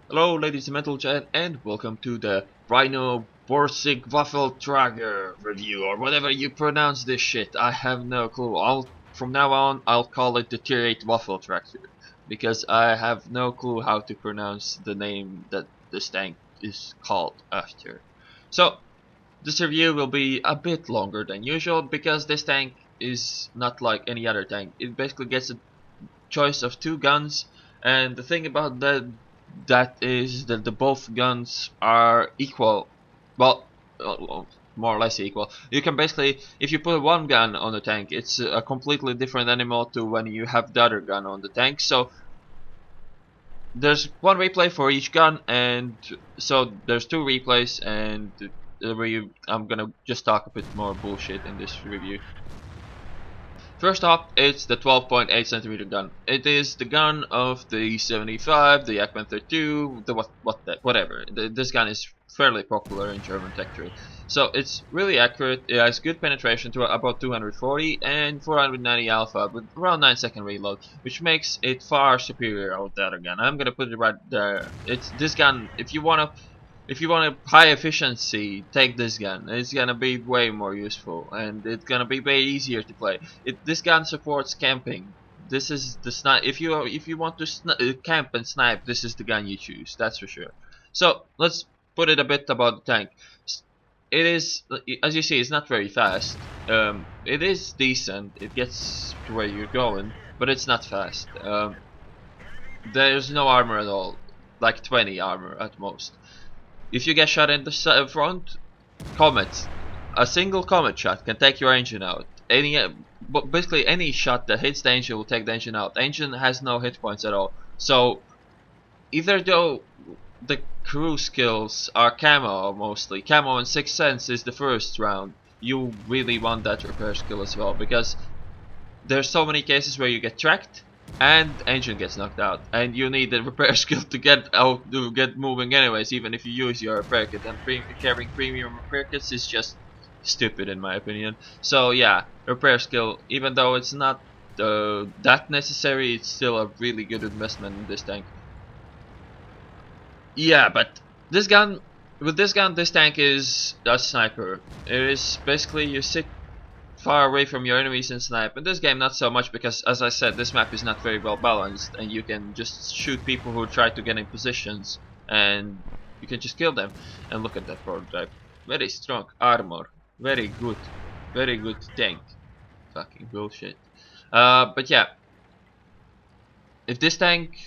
Hello, ladies and gentlemen, and welcome to the Rhino Borsig Waffentrager review, or whatever you pronounce this shit. I have no clue. From now on, I'll call it the Tier 8 Waffentrager, because I have no clue how to pronounce the name that this tank is called after. So, this review will be a bit longer than usual, because this tank is not like any other tank. It basically gets a choice of two guns, and the thing about that is that the both guns are equal. Well, more or less equal. You can basically, if you put one gun on the tank, it's a completely different animal to when you have the other gun on the tank. So there's one replay for each gun, and so there's two replays, and I'm gonna just talk a bit more bullshit in this review. First off, it's the 12.8 cm gun. It is the gun of the 75, the Yak 32, the whatever. This gun is fairly popular in German tech trade. So it's really accurate. It has good penetration to about 240 and 490 alpha with around 9-second reload, which makes it far superior of the other gun. I'm gonna put it right there. It's this gun. If you want a high efficiency, take this gun. It's gonna be way more useful, and it's gonna be way easier to play. This gun supports camping. This is the snipe. If you want to camp and snipe, this is the gun you choose. That's for sure. So let's put it a bit about the tank. It is, as you see, it's not very fast. It is decent. It gets to where you're going, but it's not fast. There's no armor at all, like 20 armor at most. If you get shot in the front, comet, a single comet shot can take your engine out. Basically any shot that hits the engine will take the engine out. The engine has no hit points at all. So either though the crew skills are camo mostly, camo and Sixth Sense is the first round. You really want that repair skill as well, because there's so many cases where you get tracked and engine gets knocked out, and you need the repair skill to get out to get moving anyways, even if you use your repair kit. And carrying premium repair kits is just stupid in my opinion. So yeah, repair skill, even though it's not that necessary, it's still a really good investment in this tank. Yeah, but this gun with this gun, this tank is a sniper. It is basically you sit far away from your enemies and snipe. In this game, not so much, because, as I said, this map is not very well balanced, and you can just shoot people who try to get in positions, and you can just kill them. And look at that prototype. Very strong armor. Very good tank. Fucking bullshit. But yeah, if this tank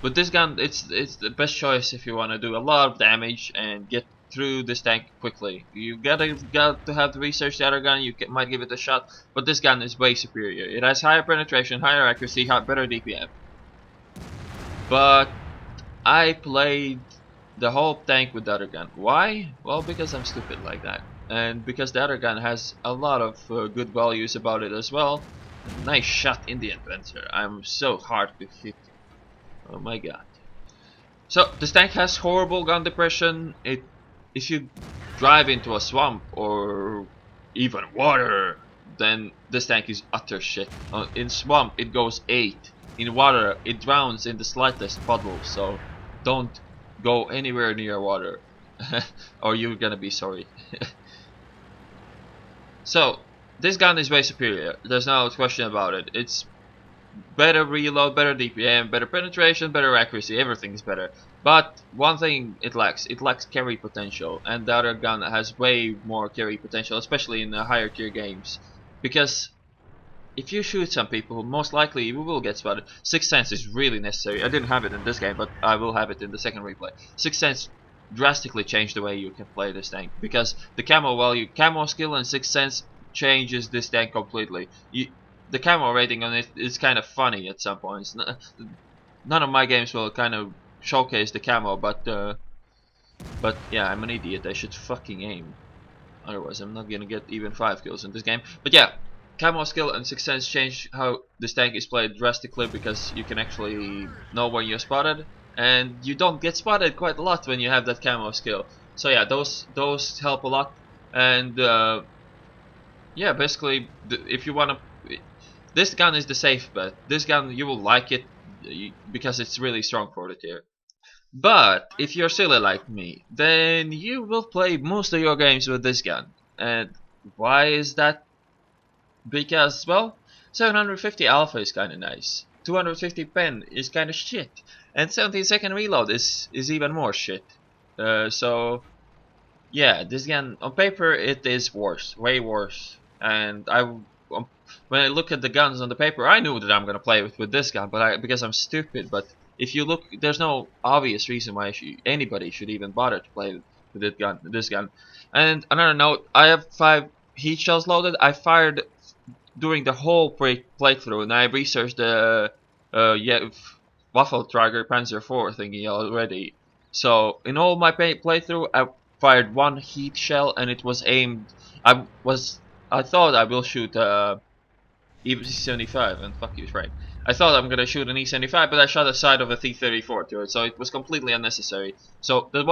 with this gun, it's the best choice if you want to do a lot of damage and get through this tank quickly. You got to have to research the other gun. You might give it a shot, but this gun is way superior. It has higher penetration, higher accuracy, better DPM. But I played the whole tank with the other gun. Why? Well, because I'm stupid like that, and because the other gun has a lot of good values about it as well. Nice shot in the adventure. I'm so hard to hit. Oh my god. So this tank has horrible gun depression. If you drive into a swamp or even water, then this tank is utter shit. In swamp it goes 8. In water it drowns in the slightest puddle. So don't go anywhere near water, or you're gonna be sorry. So this gun is way superior. There's no question about it. It's better reload, better DPM, better penetration, better accuracy, everything is better. But one thing it lacks carry potential, and the other gun has way more carry potential, especially in the higher tier games. Because if you shoot some people, most likely you will get spotted. Sixth Sense is really necessary. I didn't have it in this game, but I will have it in the second replay. Sixth Sense drastically changed the way you can play this tank, because the camo skill and Sixth Sense changes this tank completely. The camo rating on it is kind of funny at some points. None of my games will kind of showcase the camo, but yeah, I'm an idiot. I should fucking aim. Otherwise, I'm not gonna get even 5 kills in this game. But yeah, camo skill and Sixth Sense change how this tank is played drastically, because you can actually know when you're spotted, and you don't get spotted quite a lot when you have that camo skill. So yeah, those help a lot. And yeah, basically, if you wanna, this gun is the safe bet. This gun, you will like it because it's really strong for the tier. But if you're silly like me, then you will play most of your games with this gun. And why is that? Because, well, 750 alpha is kinda nice. 250 pen is kinda shit. And 17-second reload is even more shit. So, yeah, this gun, on paper, it is worse. Way worse. And when I look at the guns on the paper, I knew that I'm gonna play with this gun, but because I'm stupid. But if you look, there's no obvious reason why anybody should even bother to play with this gun. And another note, I have 5 heat shells loaded. I fired during the whole playthrough, and I researched the yeah, Waffentrager Panzer IV thingy already. So in all my playthrough, I fired 1 heat shell, and it was aimed. I thought I will shoot E75, and fuck you, right? I thought I'm gonna shoot an E75, but I shot the side of a T-34 to it, so it was completely unnecessary. So the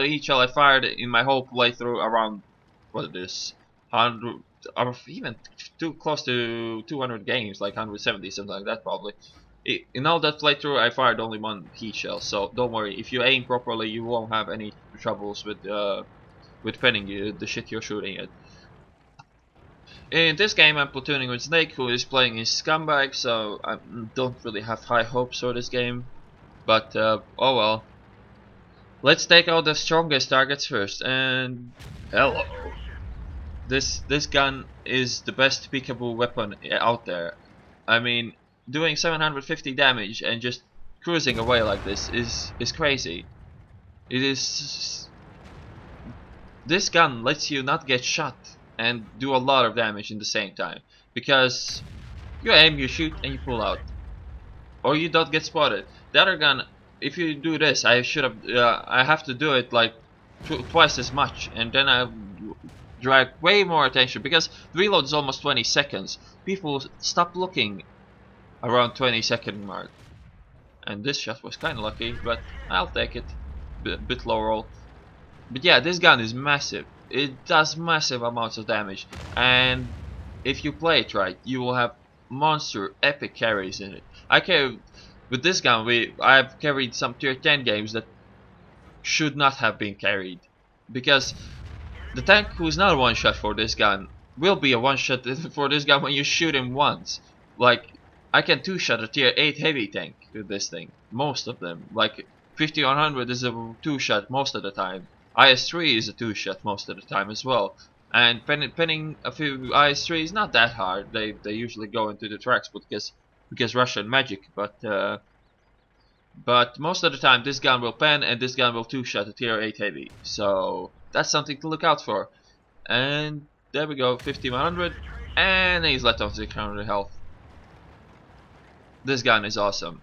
heat shell I fired in my whole playthrough around what it is, 100 or even too close to 200 games, like 170, something like that probably. In all that playthrough, I fired only 1 heat shell, so don't worry. If you aim properly, you won't have any troubles with pinning the shit you're shooting at. In this game, I'm platooning with Snake, who is playing his scumbag, so I don't really have high hopes for this game. But oh well. Let's take out the strongest targets first. And hello. This gun is the best peekaboo weapon out there. I mean, doing 750 damage and just cruising away like this is crazy. It is. This gun lets you not get shot and do a lot of damage in the same time, because you aim, you shoot, and you pull out, or you don't get spotted. The other gun, if you do this, I have to do it like twice as much, and then I drag way more attention because the reload is almost 20 seconds. People stop looking around 20-second mark, and this shot was kind of lucky, but I'll take it. Bit low roll. But yeah, this gun is massive. It does massive amounts of damage, and if you play it right, you will have monster epic carries in it. With this gun, I've carried some tier 10 games that should not have been carried, because the tank who's not a one shot for this gun will be a one shot for this gun when you shoot him once. Like, I can two shot a tier 8 heavy tank with this thing, most of them. Like 5100 is a two shot most of the time. IS-3 is a two shot most of the time as well. And pinning a few IS-3 is not that hard. They usually go into the tracks because Russian magic, but most of the time this gun will pen and this gun will two shot a tier 8 heavy. So that's something to look out for. And there we go, 5100, and he's let off 600 health. This gun is awesome.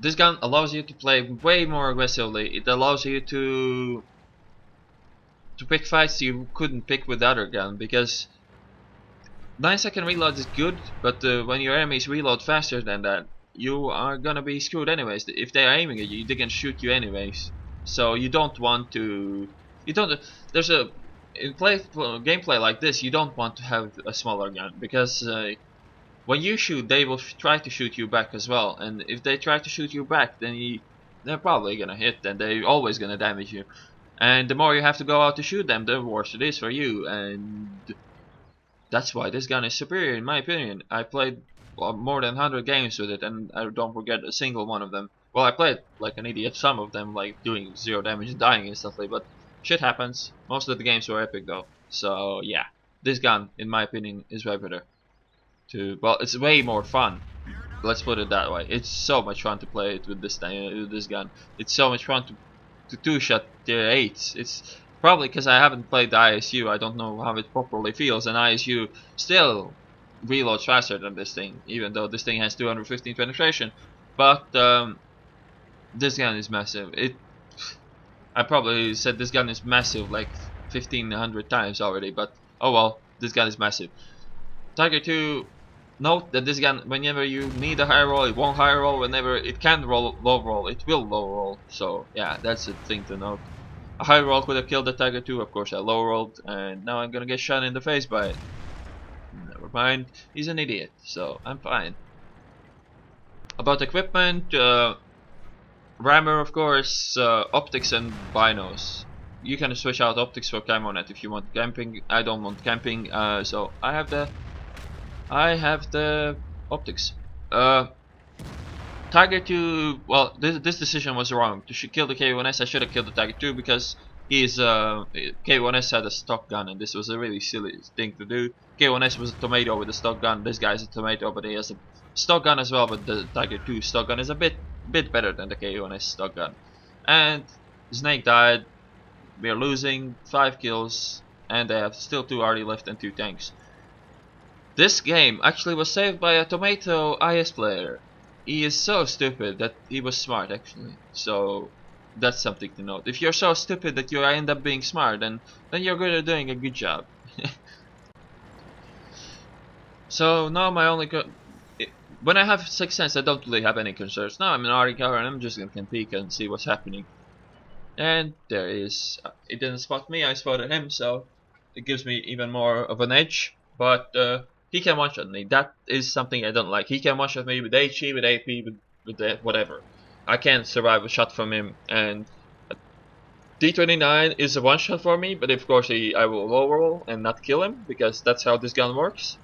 This gun allows you to play way more aggressively. It allows you to pick fights you couldn't pick with the other gun, because 9-second reload is good, but when your enemies reload faster than that, you are gonna be screwed anyways. If they are aiming at you, they can shoot you anyways. So you don't want to. You don't. There's a in gameplay like this, you don't want to have a smaller gun, because when you shoot, they will try to shoot you back as well. And if they try to shoot you back, then they're probably gonna hit, and they're always gonna damage you. And the more you have to go out to shoot them, the worse it is for you. And that's why this gun is superior in my opinion. I played more than 100 games with it, and I don't forget a single one of them. Well, I played like an idiot some of them, like doing 0 damage and dying instantly, but shit happens. Most of the games were epic though. So yeah, this gun, in my opinion, is way better. Well, it's way more fun. Let's put it that way. It's so much fun to play it with this thing, with this gun. It's so much fun to two-shot tier 8s. It's probably because I haven't played the ISU. I don't know how it properly feels, and ISU still reloads faster than this thing, even though this thing has 215 penetration. But this gun is massive. I probably said this gun is massive like 1500 times already, but oh well, this gun is massive. Tiger 2, note that this gun, whenever you need a high roll, it won't high roll. Whenever it can roll low roll, it will low roll. So yeah, that's a thing to note. A high roll could have killed the Tiger 2, of course I low rolled, and now I'm gonna get shot in the face by it. Never mind, he's an idiot, so I'm fine. About equipment, Rammer, of course, optics and binos. You can switch out optics for camonet if you want camping. I don't want camping, so I have the optics. Uh, Tiger 2, well, this decision was wrong. To kill the K1S, I should have killed the Tiger 2 because he's K1S had a stock gun, and this was a really silly thing to do. K1S was a tomato with a stock gun. This guy's a tomato, but he has a stock gun as well. But the Tiger 2 stock gun is a bit better than the K1S stock gun. And Snake died. We're losing 5 kills, and they have still 2 RD left and 2 tanks. This game actually was saved by a tomato IS player. He is so stupid that he was smart actually. So that's something to note. If you're so stupid that you end up being smart, then you're good at doing a good job. So now my only when I have Sixth Sense, I don't really have any concerns. Now I'm in RD cover and I'm just gonna peek and see what's happening. And there he is. It didn't spot me, I spotted him, so it gives me even more of an edge. But he can one-shot me. That is something I don't like. He can one-shot me with HE, with AP, with whatever. I can't survive a shot from him. And D29 is a one-shot for me, but of course I will overroll and not kill him, because that's how this gun works.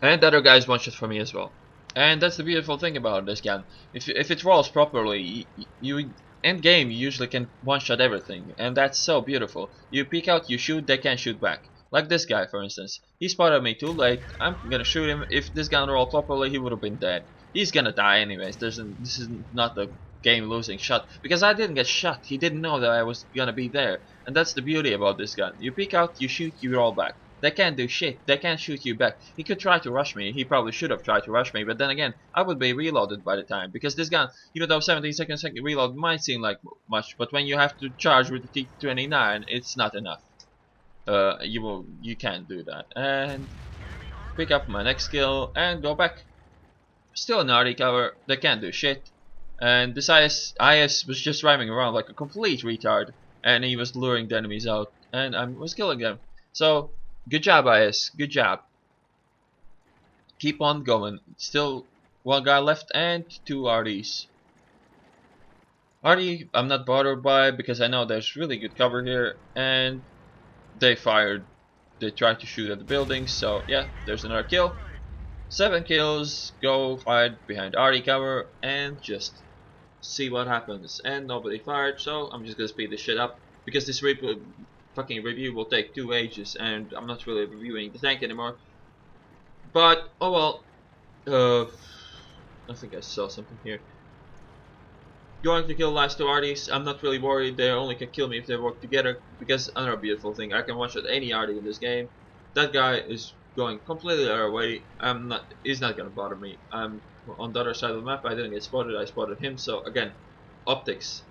And the other guy is one-shot for me as well. And that's the beautiful thing about this gun. If it rolls properly, you end game you usually can one-shot everything, and that's so beautiful. You peek out, you shoot, they can't shoot back. Like this guy, for instance. He spotted me too late. I'm gonna shoot him. If this gun rolled properly, he would have been dead. He's gonna die anyways. This is not a game-losing shot because I didn't get shot. He didn't know that I was gonna be there, and that's the beauty about this gun. You peek out, you shoot, you roll back. They can't do shit. They can't shoot you back. He could try to rush me. He probably should have tried to rush me, but then again, I would be reloaded by the time. Because this gun, even though 17 seconds reload might seem like much, but when you have to charge with the T29, it's not enough. You can't do that. And pick up my next skill and go back. Still an RD cover. They can't do shit. And this IS was just driving around like a complete retard, and he was luring the enemies out, and I was killing them. So good job, IS. Good job. Keep on going. Still one guy left and 2 RDs. RD I'm not bothered by because I know there's really good cover here, and they fired. They tried to shoot at the buildings, so yeah, there's another kill. 7 kills, go hide behind RD cover and just see what happens. And nobody fired, so I'm just gonna speed this shit up because this fucking review will take 2 ages, and I'm not really reviewing the tank anymore. But oh well. I think I saw something here. Going to kill last 2 RDs. I'm not really worried. They only can kill me if they work together. Because another beautiful thing, I can one-shot any RD in this game. That guy is going completely the other way. He's not gonna bother me. I'm on the other side of the map. I didn't get spotted. I spotted him. So again, optics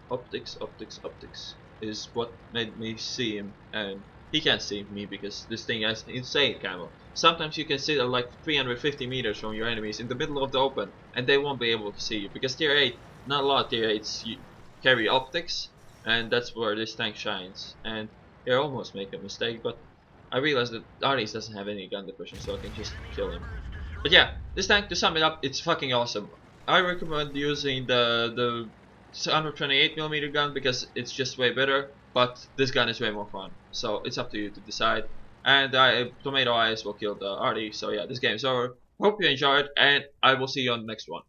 is what made me see him, and he can't see me because this thing has insane camo. Sometimes you can sit at like 350 meters from your enemies in the middle of the open, and they won't be able to see you because tier 8, not a lot of tier 8s carry optics, and that's where this tank shines. And I almost make a mistake, but I realized that Ares doesn't have any gun depression, so I can just kill him. But yeah, this tank, to sum it up, it's fucking awesome. I recommend using the 128mm gun because it's just way better, but this gun is way more fun. So it's up to you to decide. And Tomato Eyes will kill the RD. So yeah, this game is over. Hope you enjoyed, and I will see you on the next one.